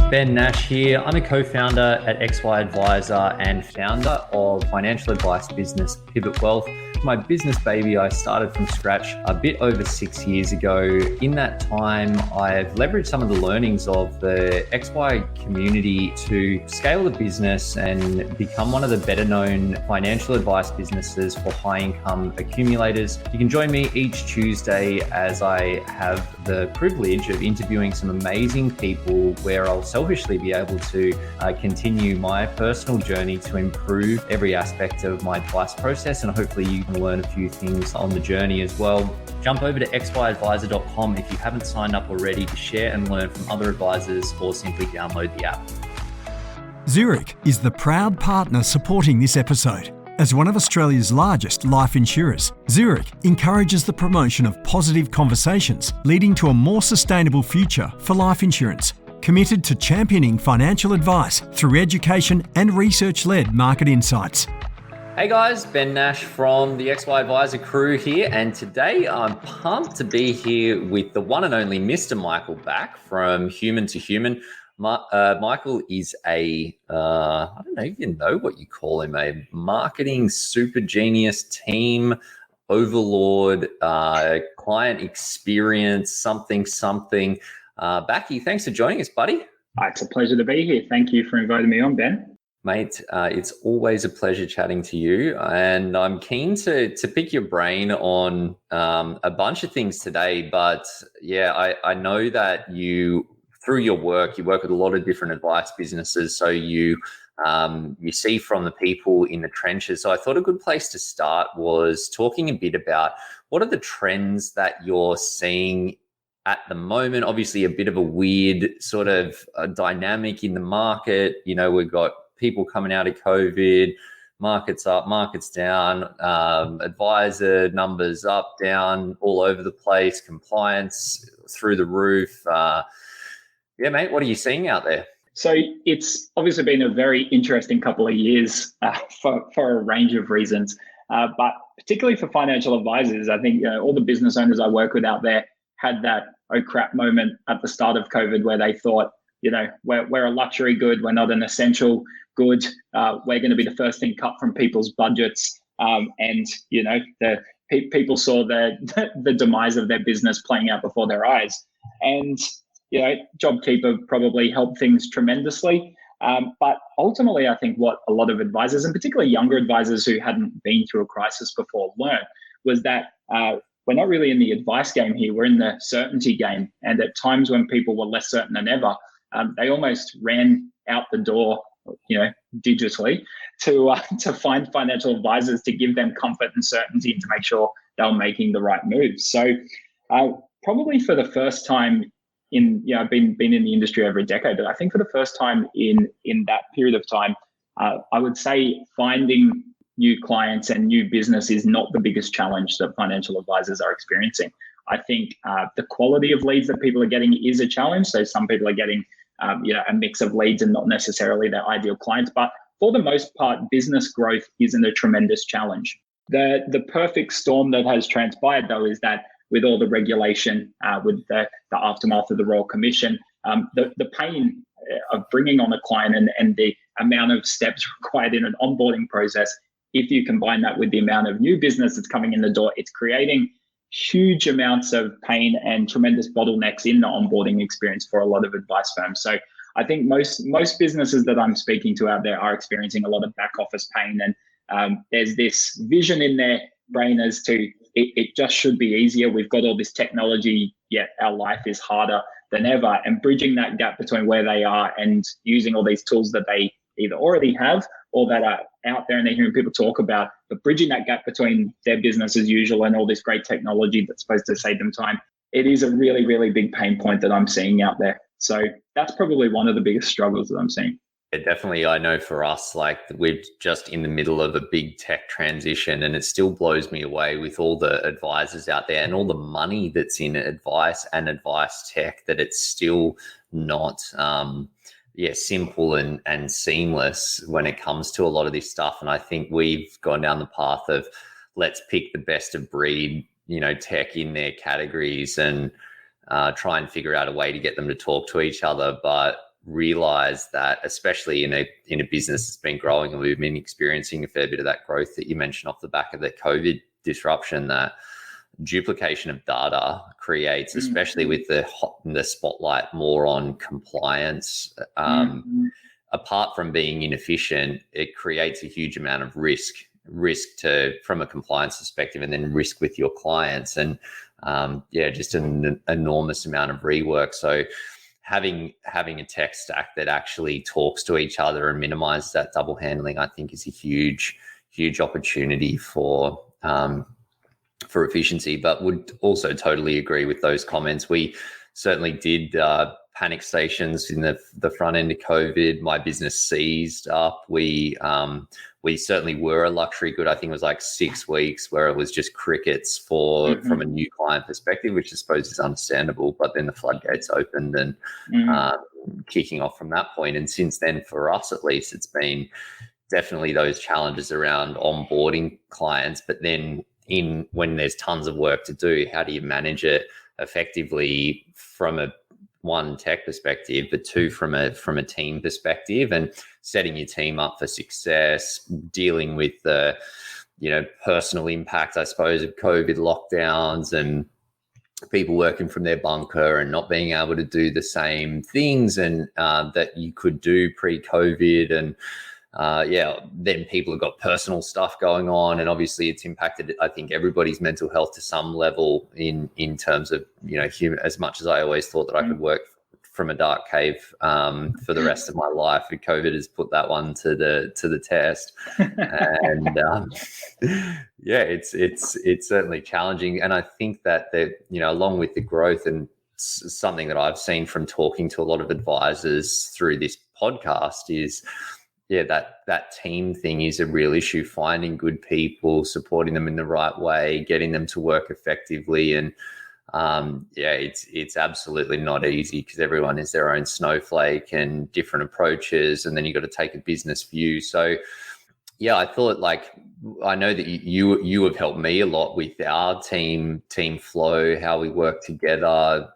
Ben Nash here. I'm a co-founder at XY Advisor and founder of financial advice business Pivot Wealth. My business baby I started from scratch a bit over 6 years ago. In that time, I've leveraged some of the learnings of the XY community to scale the business and become one of the better known financial advice businesses for high income accumulators. You can join me each Tuesday as I have the privilege of interviewing some amazing people where I'll selfishly be able to continue my personal journey to improve every aspect of my advice process, and hopefully you can learn a few things on the journey as well. Jump over to xyadvisor.com if you haven't signed up already to share and learn from other advisors, or simply download the app. Zurich is the proud partner supporting this episode. As one of Australia's largest life insurers, Zurich encourages the promotion of positive conversations leading to a more sustainable future for life insurance. Committed to championing financial advice through education and research-led market insights. Hey guys, Ben Nash from the XY Advisor crew here, and today I'm pumped to be here with the one and only Mr. Michael Back from Human to Human. Michael is I don't even know what you call him, a marketing super genius, team overlord, client experience, something. Backy, thanks for joining us, buddy. It's a pleasure to be here. Thank you for inviting me on, Ben. Mate, it's always a pleasure chatting to you, and I'm keen to pick your brain on a bunch of things today. But yeah, I know that through your work, you work with a lot of different advice businesses, so you see from the people in the trenches. So I thought a good place to start was talking a bit about what are the trends that you're seeing at the moment. Obviously, a bit of a weird sort of dynamic in the market. You know, we've got people coming out of COVID, markets up, markets down, advisor numbers up, down, all over the place, compliance through the roof. Yeah, mate, what are you seeing out there? So it's obviously been a very interesting couple of years for a range of reasons, but particularly for financial advisors. I think all the business owners I work with out there had that oh crap moment at the start of COVID where they thought, we're a luxury good, we're not an essential good, we're going to be the first thing cut from people's budgets, and the people saw the demise of their business playing out before their eyes. And JobKeeper probably helped things tremendously. But ultimately, I think what a lot of advisors, and particularly younger advisors who hadn't been through a crisis before, learned was that we're not really in the advice game here, we're in the certainty game. And at times when people were less certain than ever, they almost ran out the door, digitally to find financial advisors to give them comfort and certainty and to make sure they were making the right moves. So probably for the first time I've been in the industry over a decade, but I think for the first time in that period of time, I would say finding new clients and new business is not the biggest challenge that financial advisors are experiencing. I think the quality of leads that people are getting is a challenge. So some people are getting a mix of leads and not necessarily their ideal clients, but for the most part, business growth isn't a tremendous challenge. The perfect storm that has transpired though is that with all the regulation, with the aftermath of the Royal Commission, the pain of bringing on a client and the amount of steps required in an onboarding process, if you combine that with the amount of new business that's coming in the door, it's creating huge amounts of pain and tremendous bottlenecks in the onboarding experience for a lot of advice firms. So I think most businesses that I'm speaking to out there are experiencing a lot of back office pain, and there's this vision in their brain as to it just should be easier. We've got all this technology, yet our life is harder than ever. And bridging that gap between where they are and using all these tools that they either already have or that are out there and they're hearing people talk about, but bridging that gap between their business as usual and all this great technology that's supposed to save them time, it is a really, really big pain point that I'm seeing out there. So that's probably one of the biggest struggles that I'm seeing. Yeah, definitely. I know for us, like we're just in the middle of a big tech transition, and it still blows me away with all the advisors out there and all the money that's in advice and advice tech, that it's still not simple and seamless when it comes to a lot of this stuff. And I think we've gone down the path of let's pick the best of breed, tech in their categories and try and figure out a way to get them to talk to each other. But realize that, especially in a business that's been growing, and we've been experiencing a fair bit of that growth that you mentioned off the back of the COVID disruption, that duplication of data creates, especially with the spotlight more on compliance. Apart from being inefficient, it creates a huge amount of risk from a compliance perspective, and then risk with your clients, and just an enormous amount of rework. So having a tech stack that actually talks to each other and minimizes that double handling, I think, is a huge opportunity for efficiency. But would also totally agree with those comments. We certainly did panic stations in the front end of COVID. My business seized up. We certainly were a luxury good. I think it was like 6 weeks where it was just crickets from a new client perspective, which I suppose is understandable. But then the floodgates opened, and kicking off from that point. And since then, for us at least, it's been definitely those challenges around onboarding clients. But then when there's tons of work to do, how do you manage it effectively from a one tech perspective, but two from a team perspective, and setting your team up for success, dealing with the personal impact, I suppose, of COVID lockdowns and people working from their bunker and not being able to do the same things and that you could do pre-COVID. And then people have got personal stuff going on, and obviously it's impacted, I think, everybody's mental health to some level in terms of, as much as I always thought that I could work from a dark cave for the rest of my life, COVID has put that one to the test. And it's certainly challenging. And I think that along with the growth, and something that I've seen from talking to a lot of advisors through this podcast is, that team thing is a real issue, finding good people, supporting them in the right way, getting them to work effectively. And it's absolutely not easy, because everyone is their own snowflake and different approaches, and then you've got to take a business view. So I thought, I know that you have helped me a lot with our team flow, how we work together,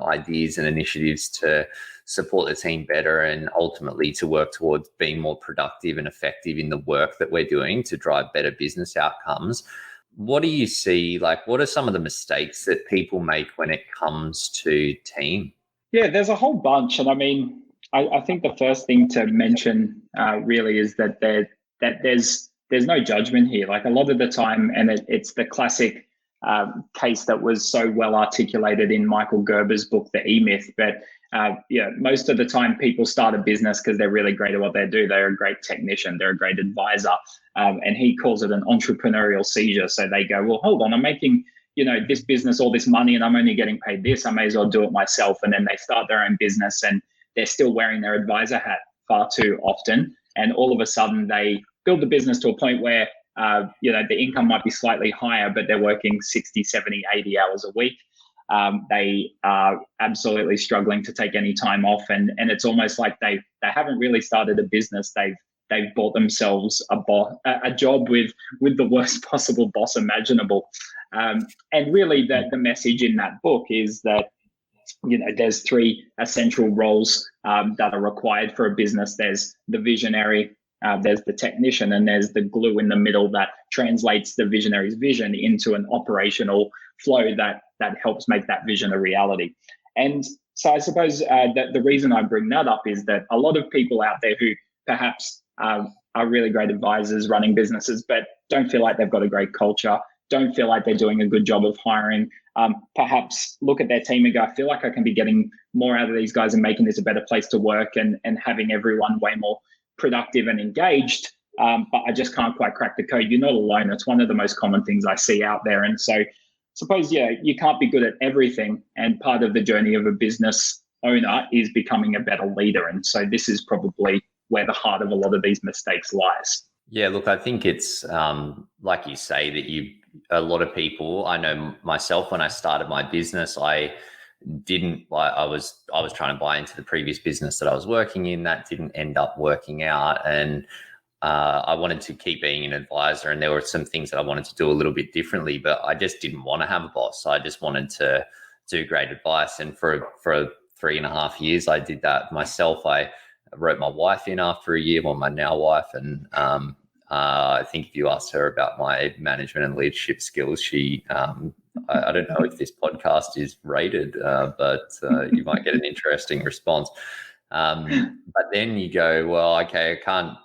ideas and initiatives to support the team better, and ultimately to work towards being more productive and effective in the work that we're doing to drive better business outcomes. What do you see? What are some of the mistakes that people make when it comes to team? Yeah, there's a whole bunch. And I mean, I think the first thing to mention really is that there's no judgment here. A lot of the time, and it's the classic case that was so well articulated in Michael Gerber's book, The E-Myth. But most of the time people start a business because they're really great at what they do. They're a great technician. They're a great advisor. And he calls it an entrepreneurial seizure. So they go, well, hold on, I'm making, this business all this money and I'm only getting paid this. I may as well do it myself. And then they start their own business and they're still wearing their advisor hat far too often. And all of a sudden they build the business to a point where, the income might be slightly higher, but they're working 60, 70, 80 hours a week. They are absolutely struggling to take any time off. And it's almost like they haven't really started a business. They've bought themselves a job with the worst possible boss imaginable. And really the message in that book is that, there's three essential roles that are required for a business. There's the visionary, there's the technician, and there's the glue in the middle that translates the visionary's vision into an operational flow that helps make that vision a reality. And so I suppose that the reason I bring that up is that a lot of people out there who perhaps are really great advisors running businesses, but don't feel like they've got a great culture, don't feel like they're doing a good job of hiring, perhaps look at their team and go, I feel like I can be getting more out of these guys and making this a better place to work and having everyone way more productive and engaged, but I just can't quite crack the code. You're not alone. It's one of the most common things I see out there. And so suppose, you can't be good at everything. And part of the journey of a business owner is becoming a better leader. And so this is probably where the heart of a lot of these mistakes lies. Yeah, look, I think it's like you say that a lot of people, I know myself when I started my business, I was trying to buy into the previous business that I was working in. That didn't end up working out. And I wanted to keep being an advisor, and there were some things that I wanted to do a little bit differently, but I just didn't want to have a boss. I just wanted to do great advice. And for 3.5 years, I did that myself. I wrote my wife in after a year, well, my now wife, and I think if you asked her about my management and leadership skills, she, I don't know if this podcast is rated, but you might get an interesting response. But then you go, well, okay, I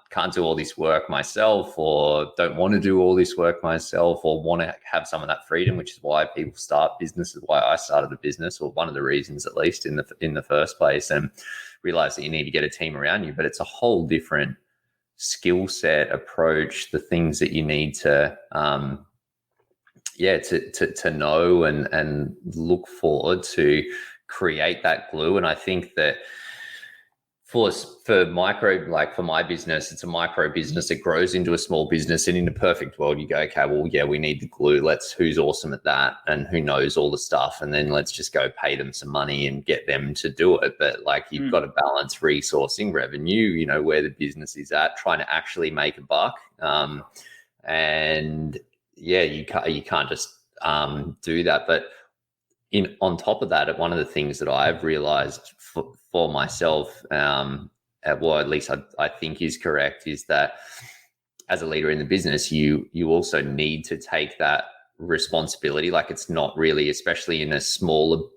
can't do all this work myself, or don't want to do all this work myself, or want to have some of that freedom, which is why people start businesses, why I started a business, or one of the reasons, at least in the first place, and realize that you need to get a team around you. But it's a whole different skill set, approach, the things that you need to to know and look for to create that glue. And I think that for my business, it's a micro business that grows into a small business, and in a perfect world, you go, okay, well, yeah, we need the glue. Who's awesome at that and who knows all the stuff, and then let's just go pay them some money and get them to do it. But like, you've got to balance resourcing, revenue, where the business is at, trying to actually make a buck. And yeah, you can't just do that. But on top of that, one of the things that I've realized for myself, well, at least I think is correct, is that as a leader in the business, you also need to take that responsibility. Like, it's not really, especially in a small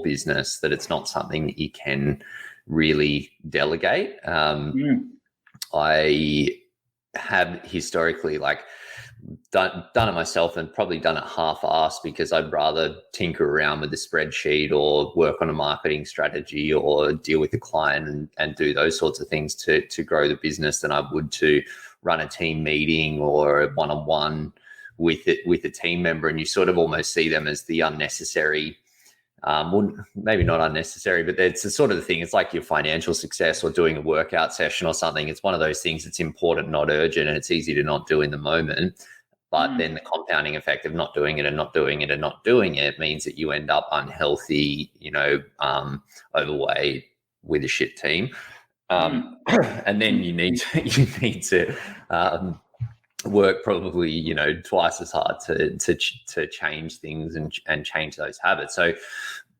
business, that it's not something that you can really delegate. I have historically done it myself, and probably done it half-assed, because I'd rather tinker around with the spreadsheet or work on a marketing strategy or deal with the client and do those sorts of things to grow the business than I would to run a team meeting or a one-on-one with a team member. And you sort of almost see them as the unnecessary, well, maybe not unnecessary, but it's the sort of the thing. It's like your financial success or doing a workout session or something. It's one of those things that's important, not urgent, and it's easy to not do in the moment. But then the compounding effect of not doing it and not doing it and not doing it means that you end up unhealthy, overweight with a shit team. And then you need to work probably, twice as hard to change things and change those habits. So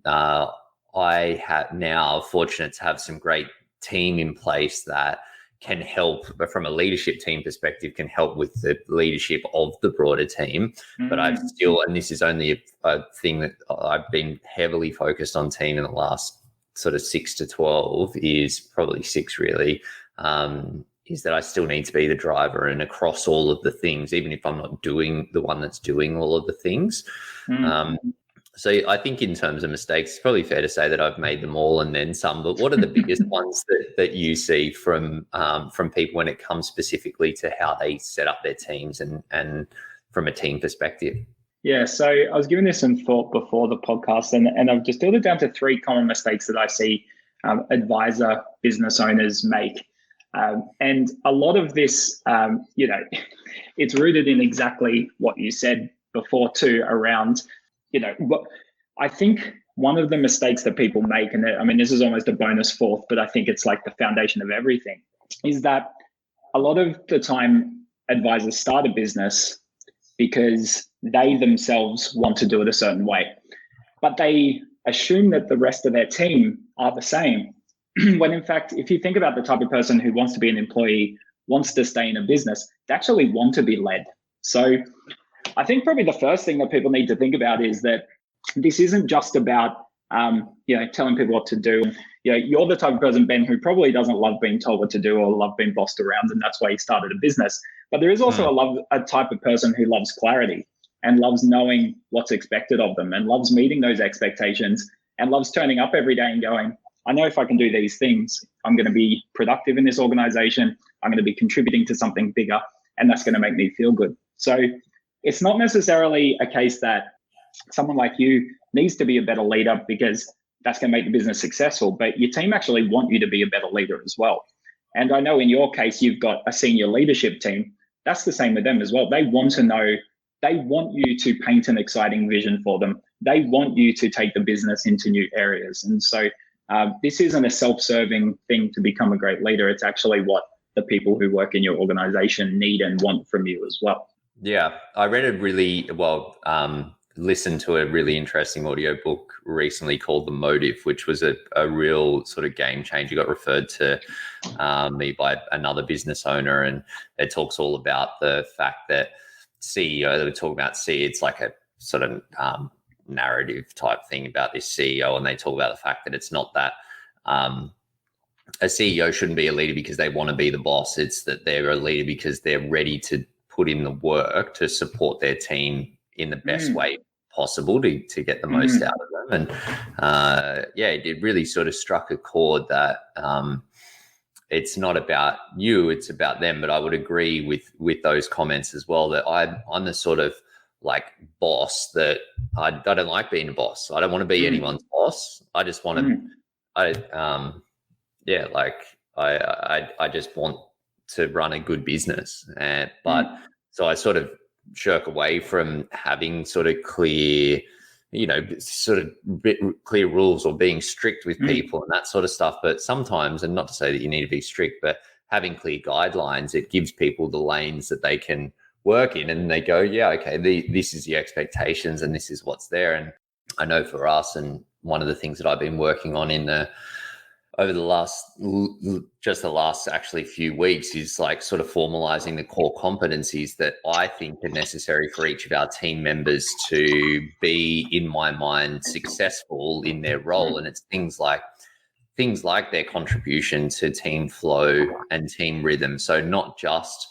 I have now fortunate to have some great team in place that can help, but from a leadership team perspective, can help with the leadership of the broader team. But I've still, and this is only a thing that I've been heavily focused on team in the last sort of 6 to 12 years, probably 6 really, is that I still need to be the driver and across all of the things, even if I'm not doing the one that's doing all of the things. So I think in terms of mistakes, it's probably fair to say that I've made them all and then some. But what are the biggest ones that you see from people when it comes specifically to how they set up their teams and from a team perspective? Yeah, so I was giving this some thought before the podcast, and I've just distilled it down to 3 common mistakes that I see advisor business owners make. And a lot of this, it's rooted in exactly what you said before too, around, I think one of the mistakes that people make, and I mean, this is almost a bonus fourth, but I think it's like the foundation of everything, is that a lot of the time advisors start a business because they themselves want to do it a certain way, but they assume that the rest of their team are the same. When in fact, if you think about the type of person who wants to be an employee, wants to stay in a business, they actually want to be led. So I think probably the first thing that people need to think about is that this isn't just about, telling people what to do. You're the type of person, Ben, who probably doesn't love being told what to do or love being bossed around, and that's why you started a business. But there is also a type of person who loves clarity and loves knowing what's expected of them and loves meeting those expectations and loves turning up every day and going, I know if I can do these things, I'm going to be productive in this organization. I'm going to be contributing to something bigger, and that's going to make me feel good. So it's not necessarily a case that someone like you needs to be a better leader because that's going to make the business successful, but your team actually want you to be a better leader as well. And I know in your case, you've got a senior leadership team. That's the same with them as well. They want to know, they want you to paint an exciting vision for them. They want you to take the business into new areas. And so this isn't a self-serving thing to become a great leader. It's actually what the people who work in your organization need and want from you as well. Yeah, I read a really listened to a really interesting audiobook recently called The Motive, which was a real sort of game changer. Got referred to me by another business owner, and it talks all about the fact that CEO, they were talking about it's like a sort of narrative type thing about this CEO, and they talk about the fact that it's not that a CEO shouldn't be a leader because they want to be the boss. It's that they're a leader because they're ready to put in the work to support their team in the best way possible to get the most out of them. And it really sort of struck a chord that it's not about you, it's about them. But I would agree with those comments as well, that I'm the sort of like boss that I don't like being a boss. I don't want to be anyone's boss. I just want to, I just want to run a good business. So I sort of shirk away from having sort of clear, clear rules or being strict with people and that sort of stuff. But sometimes, and not to say that you need to be strict, but having clear guidelines, it gives people the lanes that they can work in, and they go, yeah, okay, this is the expectations and this is what's there. And I know for us, and one of the things that I've been working on over the last actually few weeks is like sort of formalizing the core competencies that I think are necessary for each of our team members to be, in my mind, successful in their role. And it's things like their contribution to team flow and team rhythm. So not just,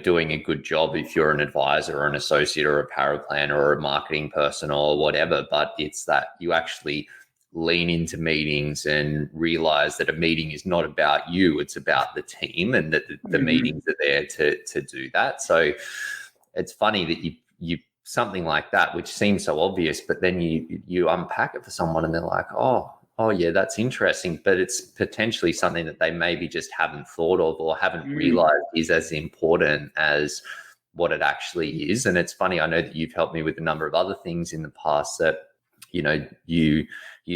doing a good job if you're an advisor or an associate or a power planner or a marketing person or whatever, but it's that you actually lean into meetings and realize that a meeting is not about you, it's about the team, and that the meetings are there to do that. So it's funny that you something like that, which seems so obvious, but then you unpack it for someone and they're like, oh yeah, that's interesting, but it's potentially something that they maybe just haven't thought of or haven't realized is as important as what it actually is. And it's funny, I know that you've helped me with a number of other things in the past that, you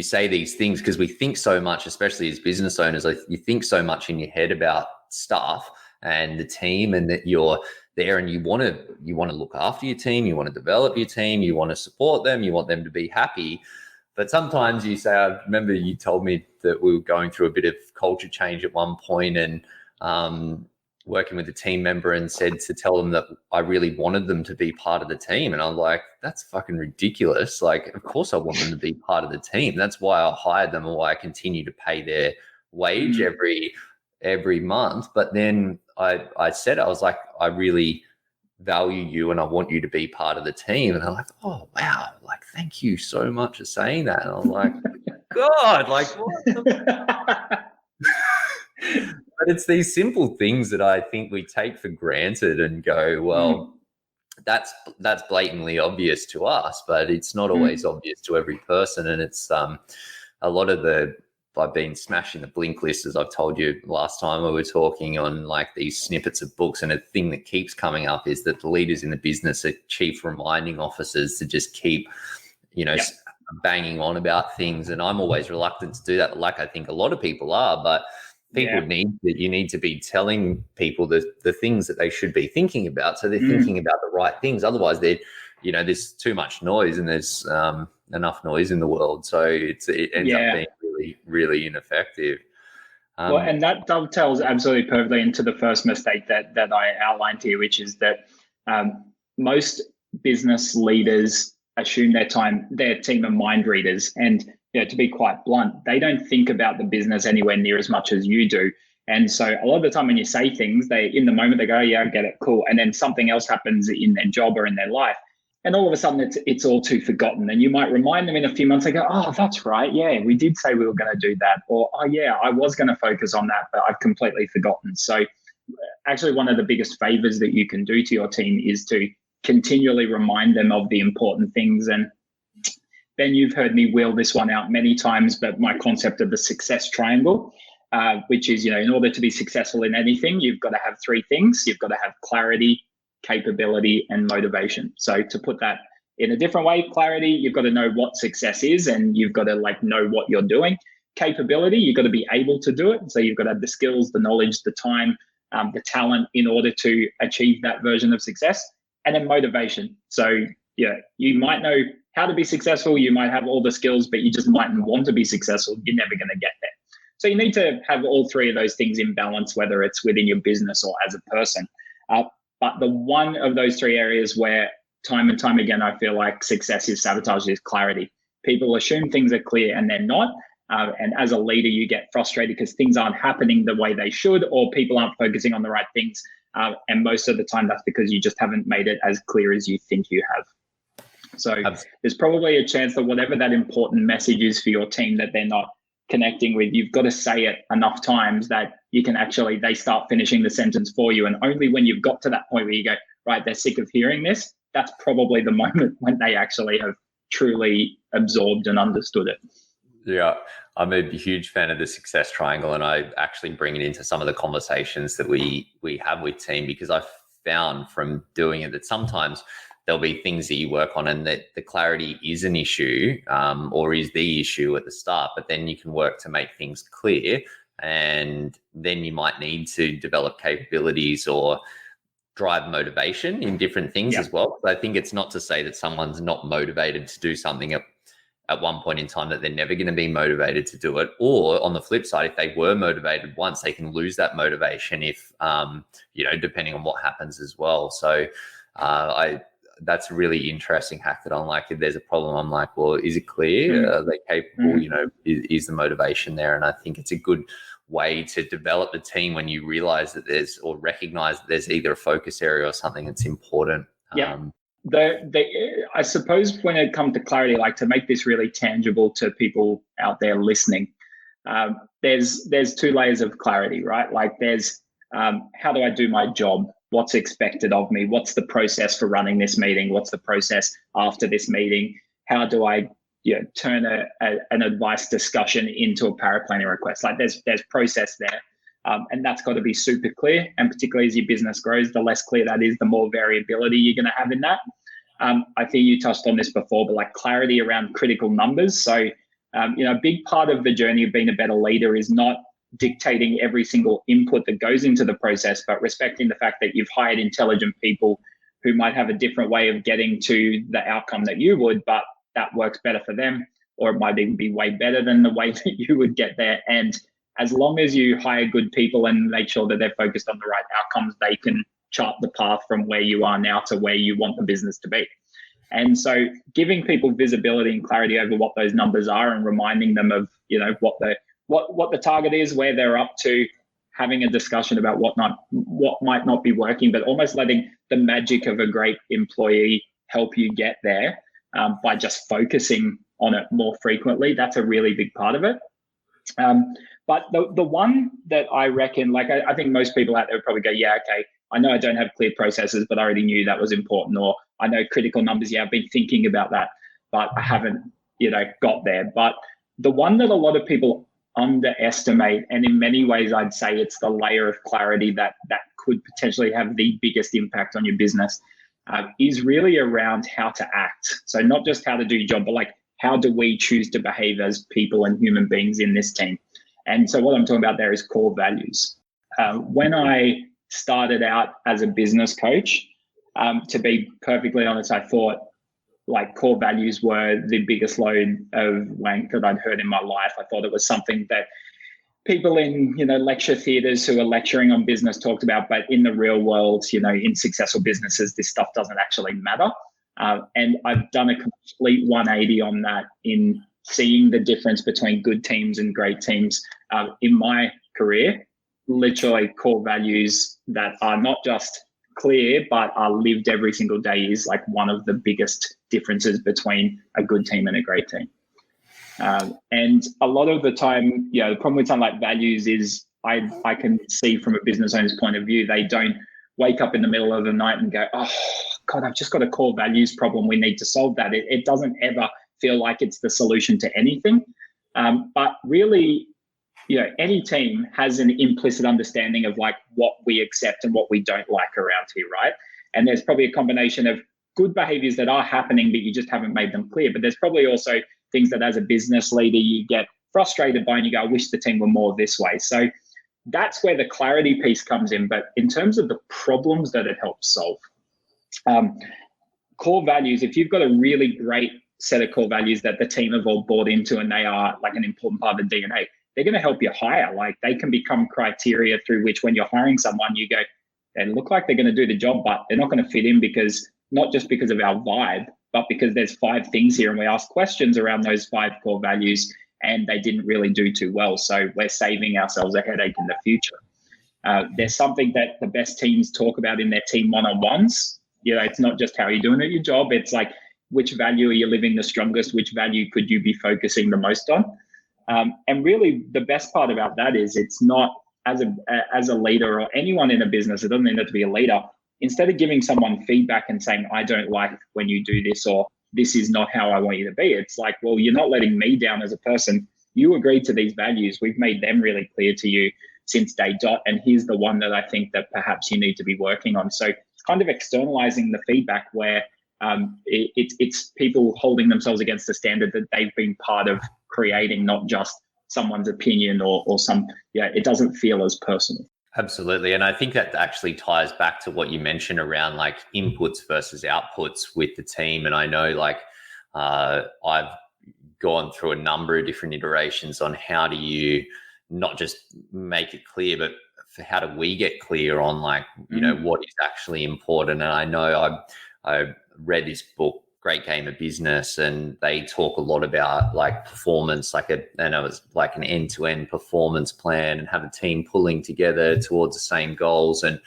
say these things because we think so much, especially as business owners, like you think so much in your head about stuff and the team, and that you're there and you want to look after your team, you want to develop your team, you want to support them, you want them to be happy. But sometimes you say, I remember you told me that we were going through a bit of culture change at one point, and working with a team member, and said to tell them that I really wanted them to be part of the team. And I'm like, that's fucking ridiculous. Like, of course I want them to be part of the team. That's why I hired them, and why I continue to pay their wage every month. But then I said, I was like, I really value you and I want you to be part of the team. And they're like, oh, wow. Like, thank you so much for saying that. And I'm like, God, like what the But it's these simple things that I think we take for granted and go, well, that's blatantly obvious to us, but it's not always obvious to every person. And it's a lot of I've been smashing the blink list, as I've told you last time we were talking, on like these snippets of books. And a thing that keeps coming up is that the leaders in the business are chief reminding officers to just keep, banging on about things. And I'm always reluctant to do that, like I think a lot of people are, but you need to be telling people the things that they should be thinking about, so they're thinking about the right things. Otherwise, there's too much noise, and there's enough noise in the world, so it ends up being really, really ineffective. And that dovetails absolutely perfectly into the first mistake that I outlined here, which is that most business leaders assume their team are mind readers, and to be quite blunt, they don't think about the business anywhere near as much as you do. And so a lot of the time when you say things, in the moment they go, yeah, I get it, cool. And then something else happens in their job or in their life. And all of a sudden it's all too forgotten. And you might remind them in a few months, they go, oh, that's right. Yeah, we did say we were going to do that. Or, oh yeah, I was going to focus on that, but I've completely forgotten. So actually one of the biggest favors that you can do to your team is to continually remind them of the important things. And Ben, you've heard me wheel this one out many times, but my concept of the success triangle, which is, in order to be successful in anything, you've got to have three things. You've got to have clarity, capability, and motivation. So to put that in a different way, clarity, you've got to know what success is, and you've got to know what you're doing. Capability, you've got to be able to do it. So you've got to have the skills, the knowledge, the time, the talent in order to achieve that version of success. And then motivation. So you might know how to be successful, you might have all the skills, but you just mightn't want to be successful. You're never going to get there. So you need to have all three of those things in balance, whether it's within your business or as a person. But the one of those three areas where time and time again, I feel like success is sabotaged is clarity. People assume things are clear and they're not. And as a leader, you get frustrated because things aren't happening the way they should, or people aren't focusing on the right things. And most of the time, that's because you just haven't made it as clear as you think you have. So there's probably a chance that whatever that important message is for your team that they're not connecting with, you've got to say it enough times that you can actually, they start finishing the sentence for you. And only when you've got to that point where you go, right, they're sick of hearing this, that's probably the moment when they actually have truly absorbed and understood it. Yeah, I'm a huge fan of the success triangle, and I actually bring it into some of the conversations that we have with team, because I've found from doing it that sometimes there'll be things that you work on and that the clarity is an issue or is the issue at the start, but then you can work to make things clear, and then you might need to develop capabilities or drive motivation in different things as well. But I think it's not to say that someone's not motivated to do something at one point in time, that they're never going to be motivated to do it. Or on the flip side, if they were motivated once, they can lose that motivation if, depending on what happens as well. So that's a really interesting hack that I'm like, if there's a problem, I'm like, well, is it clear? Are they capable? Is the motivation there? And I think it's a good way to develop the team when you realize that recognize that there's either a focus area or something that's important. I suppose when it comes to clarity, like to make this really tangible to people out there listening, there's two layers of clarity, right? Like there's how do I do my job? What's expected of me? What's the process for running this meeting? What's the process after this meeting? How do I turn an advice discussion into a paraplanning request? Like there's process there. And that's got to be super clear. And particularly as your business grows, the less clear that is, the more variability you're going to have in that. I think you touched on this before, but like clarity around critical numbers. So, a big part of the journey of being a better leader is not dictating every single input that goes into the process, but respecting the fact that you've hired intelligent people who might have a different way of getting to the outcome that you would, but that works better for them, or it might even be way better than the way that you would get there. And as long as you hire good people and make sure that they're focused on the right outcomes, they can chart the path from where you are now to where you want the business to be. And so giving people visibility and clarity over what those numbers are and reminding them of, what the target is, where they're up to, having a discussion about what might not be working, but almost letting the magic of a great employee help you get there by just focusing on it more frequently. That's a really big part of it. But the one that I reckon, like I think most people out there would probably go, yeah, okay, I know I don't have clear processes, but I already knew that was important. Or I know critical numbers, yeah, I've been thinking about that, but I haven't, got there. But the one that a lot of people underestimate, and in many ways I'd say it's the layer of clarity that could potentially have the biggest impact on your business, is really around how to act. So not just how to do your job, but like how do we choose to behave as people and human beings in this team? And so what I'm talking about there is core values. When I started out as a business coach, to be perfectly honest, I thought like core values were the biggest load of wank that I'd heard in my life. I thought it was something that people in, lecture theaters who are lecturing on business talked about, but in the real world, in successful businesses, this stuff doesn't actually matter. And I've done a complete 180 on that in seeing the difference between good teams and great teams in my career. Literally core values that are not just clear, but are lived every single day is like one of the biggest differences between a good team and a great team. And a lot of the time, the problem with something like values is I can see from a business owner's point of view, they don't wake up in the middle of the night and go, oh God, I've just got a core values problem. We need to solve that. It doesn't ever feel like it's the solution to anything. But really, any team has an implicit understanding of like what we accept and what we don't like around here, right? And there's probably a combination of good behaviors that are happening, but you just haven't made them clear. But there's probably also things that as a business leader, you get frustrated by and you go, I wish the team were more this way. So that's where the clarity piece comes in. But in terms of the problems that it helps solve, core values, if you've got a really great set of core values that the team have all bought into and they are like an important part of the DNA, they're going to help you hire. Like they can become criteria through which when you're hiring someone, you go, they look like they're going to do the job, but they're not going to fit in because not just because of our vibe, but because there's 5 things here and we ask questions around those 5 core values and they didn't really do too well. So we're saving ourselves a headache in the future. There's something that the best teams talk about in their team one-on-ones. It's not just how you're doing at your job. It's like, which value are you living the strongest? Which value could you be focusing the most on? And really the best part about that is it's not as a leader or anyone in a business, it doesn't need to be a leader. Instead of giving someone feedback and saying, I don't like when you do this, or this is not how I want you to be. It's like, well, you're not letting me down as a person. You agreed to these values. We've made them really clear to you since day dot. And here's the one that I think that perhaps you need to be working on. So it's kind of externalizing the feedback where it's people holding themselves against the standard that they've been part of creating, not just someone's opinion or some, it doesn't feel as personal. Absolutely. And I think that actually ties back to what you mentioned around like inputs versus outputs with the team. And I know I've gone through a number of different iterations on how do you not just make it clear, but for how do we get clear on what is actually important. And I know I read this book, Great Game of Business, and they talk a lot about like performance, and it was like an end-to-end performance plan and have a team pulling together towards the same goals. And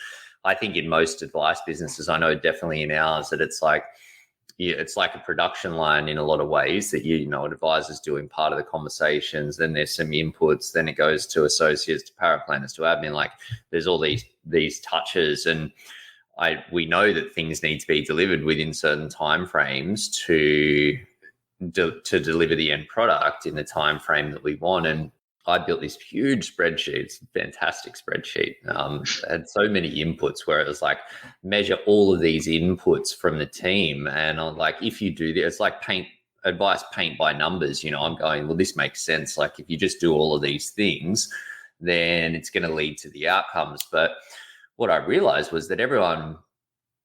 I think in most advice businesses, I know definitely in ours, that it's like a production line in a lot of ways that an advisor's doing part of the conversations, then there's some inputs, then it goes to associates, to paraplanners, to admin. Like there's all these touches, and we know that things need to be delivered within certain timeframes to deliver the end product in the time frame that we want. And I built this huge spreadsheet. It's a fantastic spreadsheet. It had so many inputs where it was like measure all of these inputs from the team. And I'm like, if you do this, it's like paint by numbers. I'm going, well, this makes sense. Like if you just do all of these things, then it's going to lead to the outcomes. But what I realized was that everyone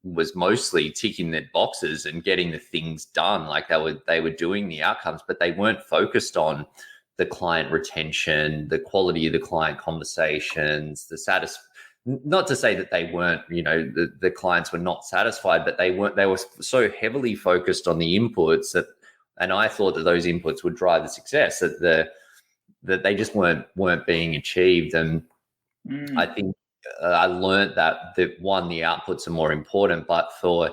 was mostly ticking their boxes and getting the things done. Like they were doing the outcomes, but they weren't focused on the client retention, the quality of the client conversations, not to say that they weren't, the clients were not satisfied, but they were so heavily focused on the inputs and I thought that those inputs would drive the success, that they just weren't being achieved. And I think I learned that the outputs are more important, but for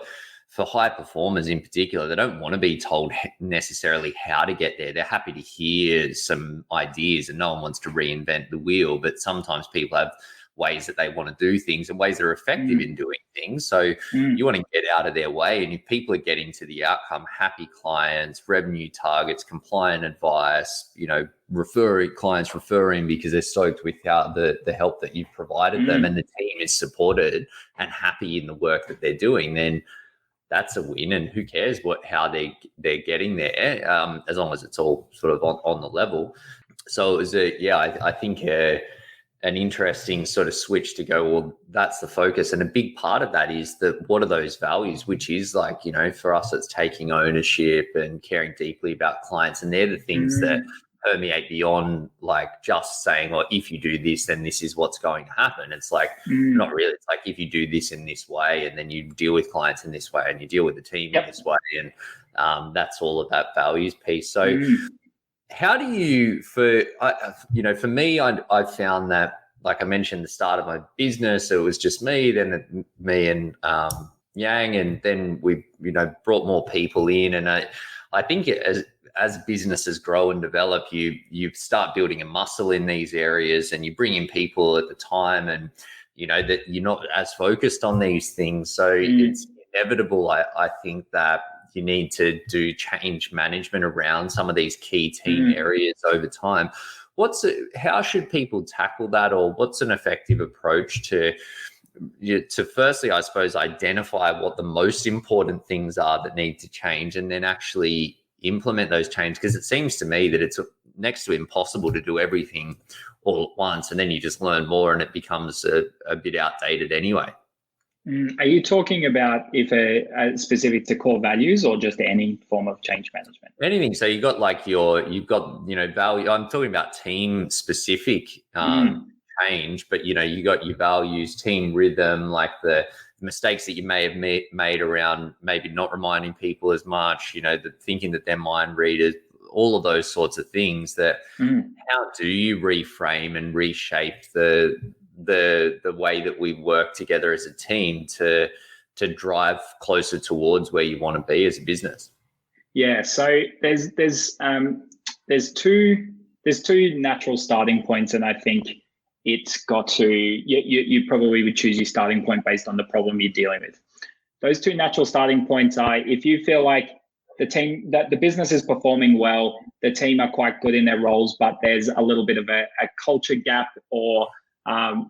high performers in particular, they don't want to be told necessarily how to get there. They're happy to hear some ideas, and no one wants to reinvent the wheel, but sometimes people have ways that they want to do things and ways that are effective in doing things. So you want to get out of their way. And if people are getting to the outcome, happy clients, revenue targets, compliant advice, clients referring because they're stoked with the help that you've provided them, and the team is supported and happy in the work that they're doing, then that's a win. And who cares how they're getting there, as long as it's all sort of on the level. So it was I think an interesting sort of switch to go, well, that's the focus. And a big part of that is that what are those values, which is like, for us, it's taking ownership and caring deeply about clients. And they're the things that permeate beyond like just saying, well, if you do this, then this is what's going to happen. It's like, not really. It's like, if you do this in this way, and then you deal with clients in this way, and you deal with the team in this way. And that's all of that values piece. So how do you, for me, I found that, like I mentioned, the start of my business, it was just me, then me and Yang, and then we, brought more people in. And I think as businesses grow and develop, you start building a muscle in these areas, and you bring in people at the time, and that you're not as focused on these things. So it's inevitable, I think, that you need to do change management around some of these key team areas over time. How should people tackle that, or what's an effective approach to firstly, I suppose, identify what the most important things are that need to change, and then actually implement those changes? Because it seems to me that it's next to impossible to do everything all at once, and then you just learn more and it becomes a bit outdated anyway. Are you talking about if a specific to core values or just any form of change management? Anything. So you got like you've got, value. I'm talking about team specific change, but you got your values, team rhythm, like the mistakes that you may have made around maybe not reminding people as much, thinking that they're mind readers, all of those sorts of things that how do you reframe and reshape the way that we work together as a team to drive closer towards where you want to be as a business? Yeah, so there's two natural starting points, and I think it's got to you probably would choose your starting point based on the problem you're dealing with. Those two natural starting points are if you feel like that the business is performing well, the team are quite good in their roles, but there's a little bit of a culture gap, or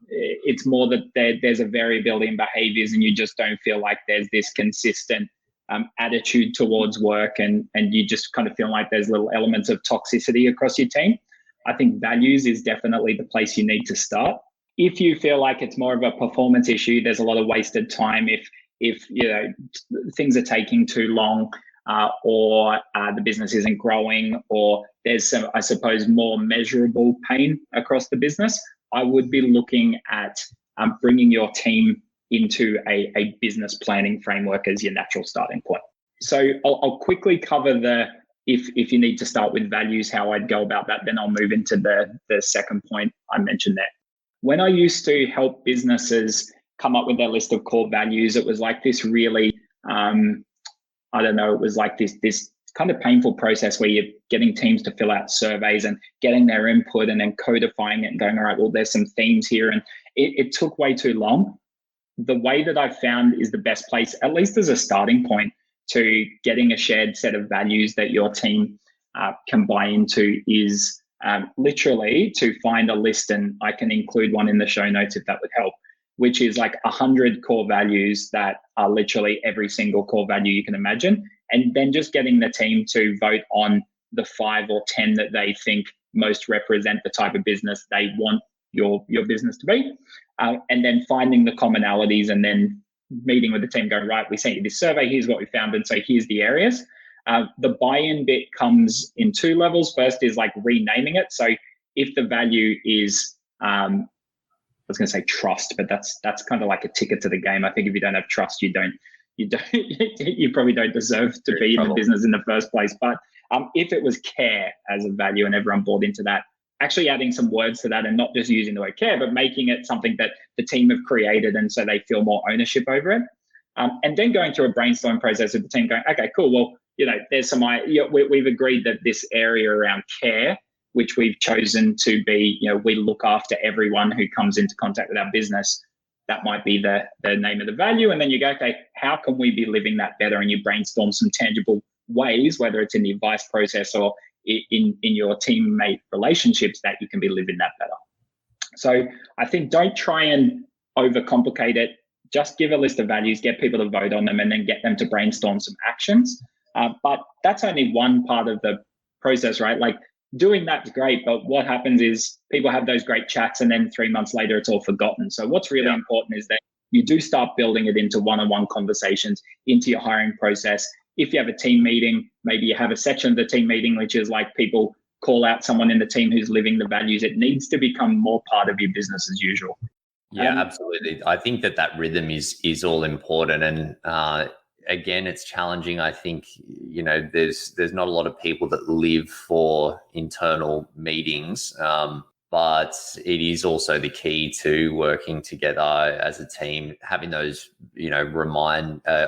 it's more that there's a variability in behaviors and you just don't feel like there's this consistent attitude towards work, and you just kind of feel like there's little elements of toxicity across your team. I think values is definitely the place you need to start. If you feel like it's more of a performance issue, there's a lot of wasted time if things are taking too long, or the business isn't growing, or there's some, I suppose, more measurable pain across the business, I would be looking at bringing your team into a business planning framework as your natural starting point. So I'll quickly cover if you need to start with values, how I'd go about that, then I'll move into the second point I mentioned there. When I used to help businesses come up with their list of core values, it was like this really, it was like this kind of painful process where you're getting teams to fill out surveys and getting their input and then codifying it and going, all right, well, there's some themes here. And it took way too long. The way that I've found is the best place, at least as a starting point, to getting a shared set of values that your team can buy into is literally to find a list, and I can include one in the show notes if that would help, which is like 100 core values that are literally every single core value you can imagine, and then just getting the team to vote on the 5 or 10 that they think most represent the type of business they want your business to be, and then finding the commonalities and then meeting with the team going, right, we sent you this survey, here's what we found, and so here's the areas. The buy-in bit comes in 2 levels. First is like renaming it. So if the value is, I was going to say trust, but that's kind of like a ticket to the game. I think if you don't have trust, you probably don't deserve to be in the business in the first place. But if it was care as a value and everyone bought into that, actually adding some words to that and not just using the word care, but making it something that the team have created, and so they feel more ownership over it. And then going through a brainstorm process with the team going, okay, cool. Well, there's some, we've agreed that this area around care, which we've chosen to be, we look after everyone who comes into contact with our business. That might be the name of the value. And then you go, okay, how can we be living that better? And you brainstorm some tangible ways, whether it's in the advice process or in your teammate relationships, that you can be living that better. So I think don't try and overcomplicate it. Just give a list of values, get people to vote on them, and then get them to brainstorm some actions. But that's only one part of the process, right? Like doing that's great, but what happens is people have those great chats and then 3 months later it's all forgotten. So what's really important is that you do start building it into one-on-one conversations, into your hiring process. If you have a team meeting, maybe you have a section of the team meeting which is like people call out someone in the team who's living the values. It needs to become more part of your business as usual. Yeah, absolutely. I think that rhythm is all important. And again, it's challenging. I think, there's not a lot of people that live for internal meetings, but it is also the key to working together as a team, having those,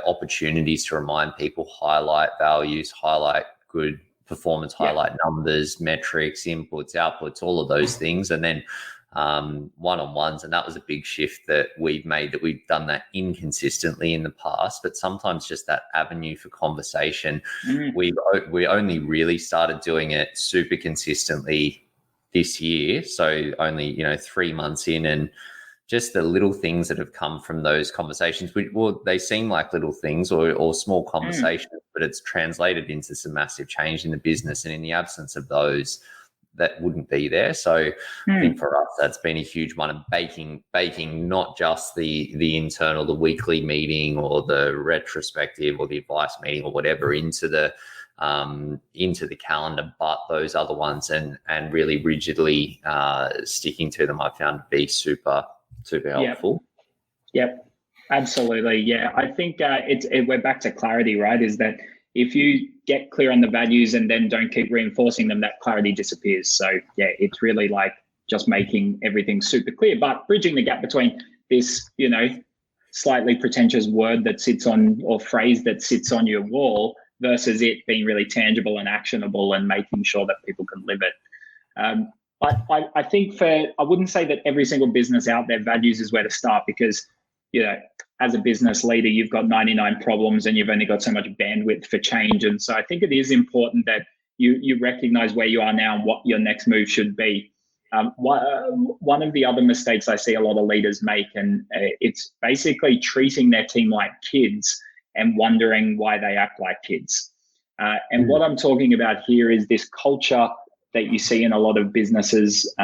opportunities to remind people, highlight values, highlight good performance, highlight numbers, metrics, inputs, outputs, all of those things. And then one-on-ones, and that was a big shift that we've made, that we've done that inconsistently in the past, but sometimes just that avenue for conversation. We only really started doing it super consistently this year, so only 3 months in, and just the little things that have come from those conversations, they seem like little things or small conversations, but it's translated into some massive change in the business. And in the absence of those wouldn't be there. So I think for us, that's been a huge one of baking not just the internal, the weekly meeting or the retrospective or the advice meeting or whatever into the calendar, but those other ones and really rigidly sticking to them, I found to be super helpful. Yep, absolutely. Yeah, I think we're back to clarity, right? Is that if you get clear on the values and then don't keep reinforcing them, that clarity disappears. So yeah, it's really like just making everything super clear, but bridging the gap between this, slightly pretentious word that sits on or phrase that sits on your wall versus it being really tangible and actionable and making sure that people can live it. I think I wouldn't say that every single business out there, values is where to start, because, as a business leader, you've got 99 problems and you've only got so much bandwidth for change. And so I think it is important that you recognize where you are now and what your next move should be. One of the other mistakes I see a lot of leaders make, and it's basically treating their team like kids and wondering why they act like kids. And what I'm talking about here is this culture that you see in a lot of businesses,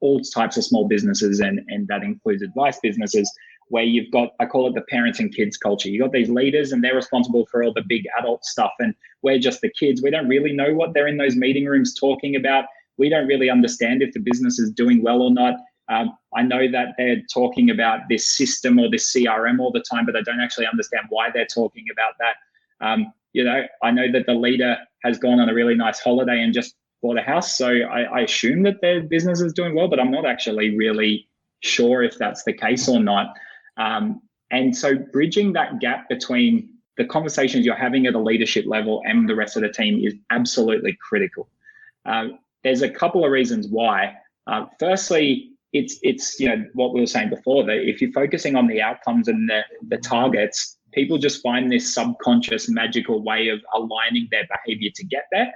all types of small businesses, and that includes advice businesses, where you've got, I call it the parents and kids culture. You've got these leaders and they're responsible for all the big adult stuff, and we're just the kids. We don't really know what they're in those meeting rooms talking about. We don't really understand if the business is doing well or not. I know that they're talking about this system or this CRM all the time, but I don't actually understand why they're talking about that. I know that the leader has gone on a really nice holiday and just bought a house. So I assume that their business is doing well, but I'm not actually really sure if that's the case or not. And so bridging that gap between the conversations you're having at a leadership level and the rest of the team is absolutely critical. There's a couple of reasons why. Firstly, it's what we were saying before, that if you're focusing on the outcomes and the targets, people just find this subconscious magical way of aligning their behavior to get there.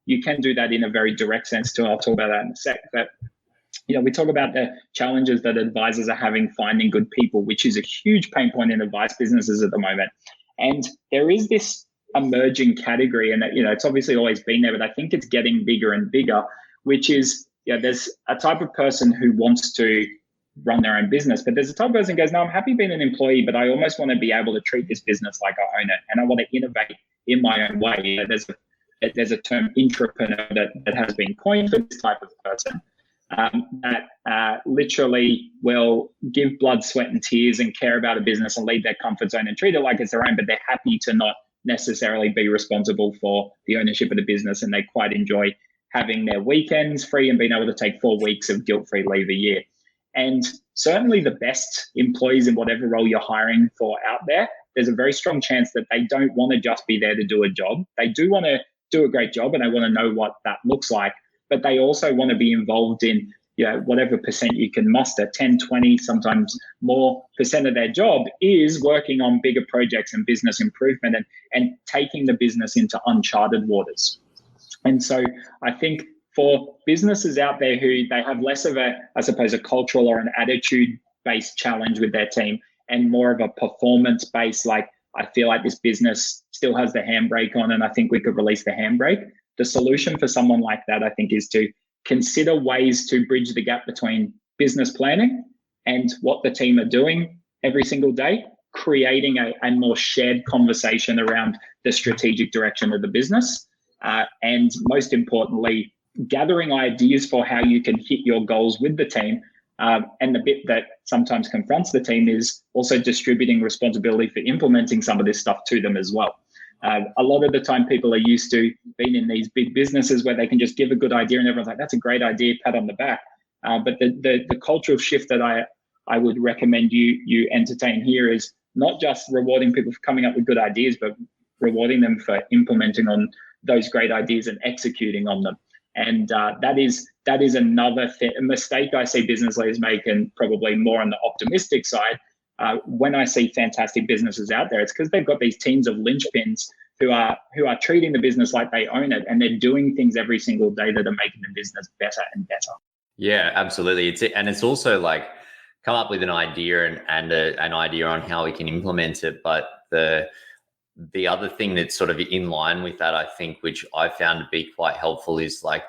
You can do that in a very direct sense too. I'll talk about that in a sec. But we talk about the challenges that advisors are having finding good people, which is a huge pain point in advice businesses at the moment. And there is this emerging category, and it's obviously always been there, but I think it's getting bigger and bigger, which is there's a type of person who wants to run their own business, but there's a type of person who goes, no, I'm happy being an employee, but I almost want to be able to treat this business like I own it, and I want to innovate in my own way. There's a term, intrapreneur, that has been coined for this type of person, that literally will give blood, sweat, and tears and care about a business and leave their comfort zone and treat it like it's their own, but they're happy to not necessarily be responsible for the ownership of the business, and they quite enjoy having their weekends free and being able to take 4 weeks of guilt-free leave a year. And certainly the best employees in whatever role you're hiring for out there, there's a very strong chance that they don't want to just be there to do a job. They do want to do a great job and they want to know what that looks like, but they also want to be involved in whatever percent you can muster, 10, 20, sometimes more percent of their job is working on bigger projects and business improvement and taking the business into uncharted waters. And so I think for businesses out there who they have less of a cultural or an attitude-based challenge with their team and more of a performance-based, like, I feel like this business still has the handbrake on and I think we could release the handbrake. The solution for someone like that, I think, is to consider ways to bridge the gap between business planning and what the team are doing every single day, creating a more shared conversation around the strategic direction of the business. And most importantly, gathering ideas for how you can hit your goals with the team. And the bit that sometimes confronts the team is also distributing responsibility for implementing some of this stuff to them as well. A lot of the time people are used to being in these big businesses where they can just give a good idea and everyone's like, that's a great idea, pat on the back. But the cultural shift that I would recommend you entertain here is not just rewarding people for coming up with good ideas, but rewarding them for implementing on those great ideas and executing on them. And that is another mistake I see business leaders make, and probably more on the optimistic side. When I see fantastic businesses out there, it's because they've got these teams of linchpins who are treating the business like they own it, and they're doing things every single day that are making the business better and better. Yeah, absolutely. It's also like come up with an idea and an idea on how we can implement it. But the other thing that's sort of in line with that, I think, which I found to be quite helpful, is like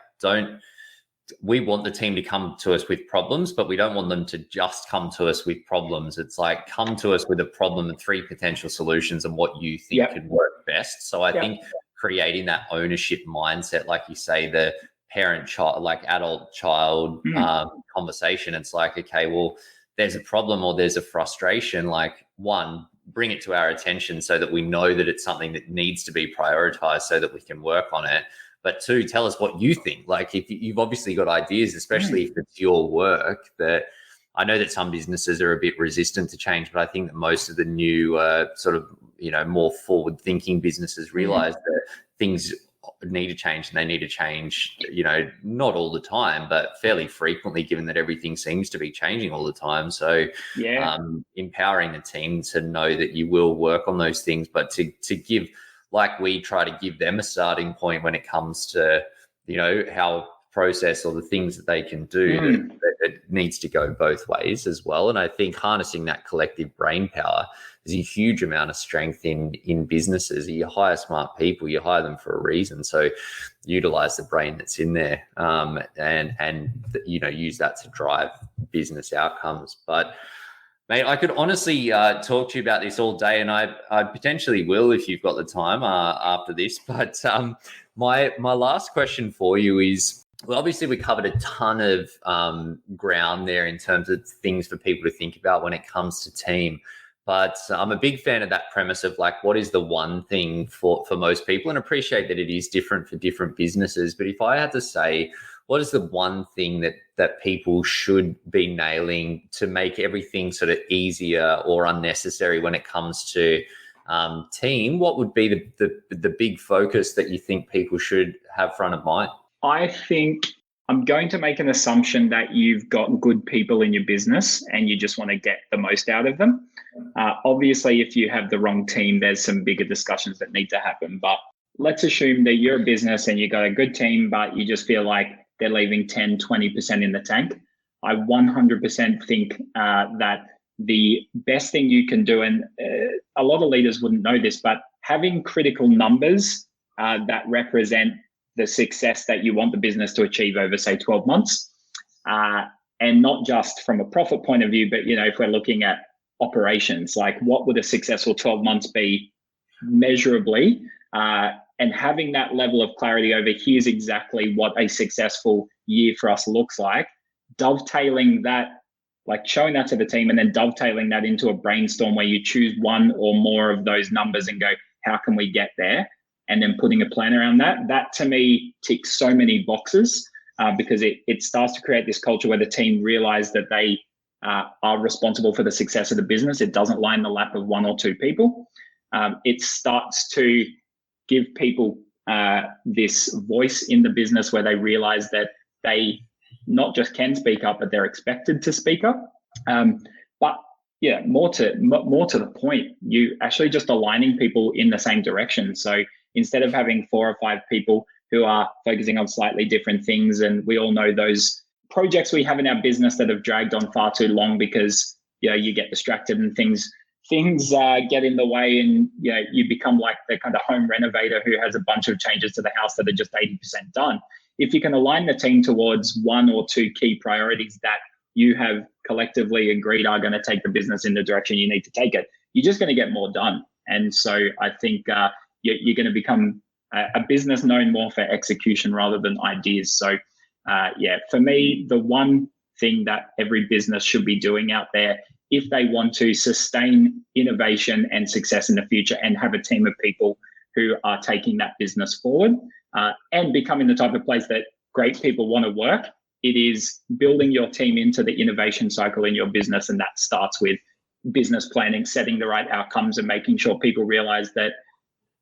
we want the team to come to us with problems, but we don't want them to just come to us with problems. It's like, come to us with a problem and 3 potential solutions and what you think could work best. So I think creating that ownership mindset, like you say, the parent-child, like adult-child conversation, it's like, okay, well, there's a problem or there's a frustration, like, one, bring it to our attention so that we know that it's something that needs to be prioritized so that we can work on it. But 2, tell us what you think. Like, if you've obviously got ideas, especially if it's your work, that I know that some businesses are a bit resistant to change, but I think that most of the new sort of, more forward thinking businesses realize that things need to change, and they need to change, not all the time, but fairly frequently, given that everything seems to be changing all the time. So empowering the team to know that you will work on those things, but to give, like we try to give them a starting point when it comes to, how process or the things that they can do, that it needs to go both ways as well. And I think harnessing that collective brain power is a huge amount of strength in businesses. You hire smart people, you hire them for a reason. So utilize the brain that's in there, and use that to drive business outcomes. But mate, I could honestly talk to you about this all day, and I potentially will if you've got the time after this. But my last question for you is, well, obviously we covered a ton of ground there in terms of things for people to think about when it comes to team. But I'm a big fan of that premise of, like, what is the one thing for most people, and appreciate that it is different for different businesses. But if I had to say, what is the one thing that people should be nailing to make everything sort of easier or unnecessary when it comes to team, what would be the big focus that you think people should have front of mind? I think I'm going to make an assumption that you've got good people in your business and you just want to get the most out of them. Obviously, if you have the wrong team, there's some bigger discussions that need to happen. But let's assume that you're a business and you've got a good team, but you just feel like they're leaving 10, 20% in the tank. I 100% think that the best thing you can do, and a lot of leaders wouldn't know this, but having critical numbers that represent the success that you want the business to achieve over, say, 12 months, and not just from a profit point of view, but, if we're looking at operations, like what would a successful 12 months be measurably, and having that level of clarity over, here's exactly what a successful year for us looks like, dovetailing that, like showing that to the team, and then dovetailing that into a brainstorm where you choose one or more of those numbers and go, how can we get there? And then putting a plan around that to me ticks so many boxes, because it starts to create this culture where the team realize that they are responsible for the success of the business. It doesn't lie in the lap of 1 or 2 people. It starts to give people this voice in the business where they realize that they not just can speak up, but they're expected to speak up. But yeah, more to the point, you actually just aligning people in the same direction. So instead of having 4 or 5 people who are focusing on slightly different things, and we all know those projects we have in our business that have dragged on far too long because you get distracted and things get in the way, and you become like the kind of home renovator who has a bunch of changes to the house that are just 80% done. If you can align the team towards 1 or 2 key priorities that you have collectively agreed are going to take the business in the direction you need to take it, you're just going to get more done. And so I think you're going to become a business known more for execution rather than ideas. So for me, the one thing that every business should be doing out there, if they want to sustain innovation and success in the future and have a team of people who are taking that business forward and becoming the type of place that great people want to work, it is building your team into the innovation cycle in your business. And that starts with business planning, setting the right outcomes, and making sure people realize that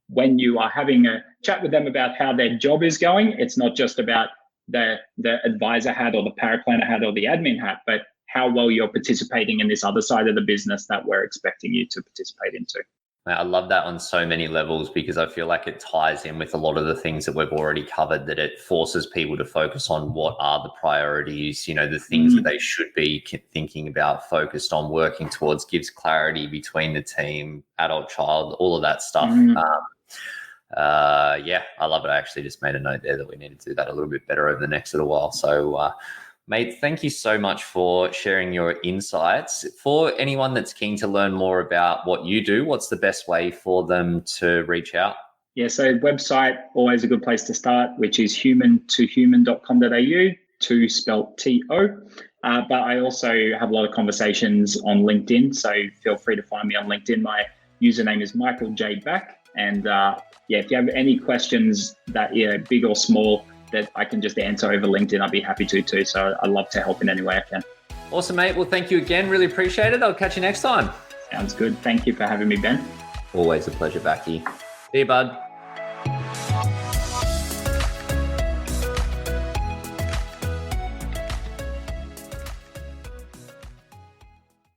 when you are having a chat with them about how their job is going, it's not just about the advisor hat or the paraplanner hat or the admin hat, but how well you're participating in this other side of the business that we're expecting you to participate into. I love that on so many levels, because I feel like it ties in with a lot of the things that we've already covered, that it forces people to focus on what are the priorities, the things that they should be thinking about, focused on, working towards, gives clarity between the team, adult, child, all of that stuff. Yeah, I love it. I actually just made a note there that we need to do that a little bit better over the next little while. So, mate, thank you so much for sharing your insights. For anyone that's keen to learn more about what you do, what's the best way for them to reach out? Yeah, so website, always a good place to start, which is human2human.com.au, to spelled T-O. But I also have a lot of conversations on LinkedIn, so feel free to find me on LinkedIn. My username is Michael J. Back. And yeah, if you have any questions that, big or small, that I can just answer over LinkedIn, I'd be happy to too. So I'd love to help in any way I can. Awesome, mate. Well, thank you again. Really appreciate it. I'll catch you next time. Sounds good. Thank you for having me, Ben. Always a pleasure, Backy. See you, bud.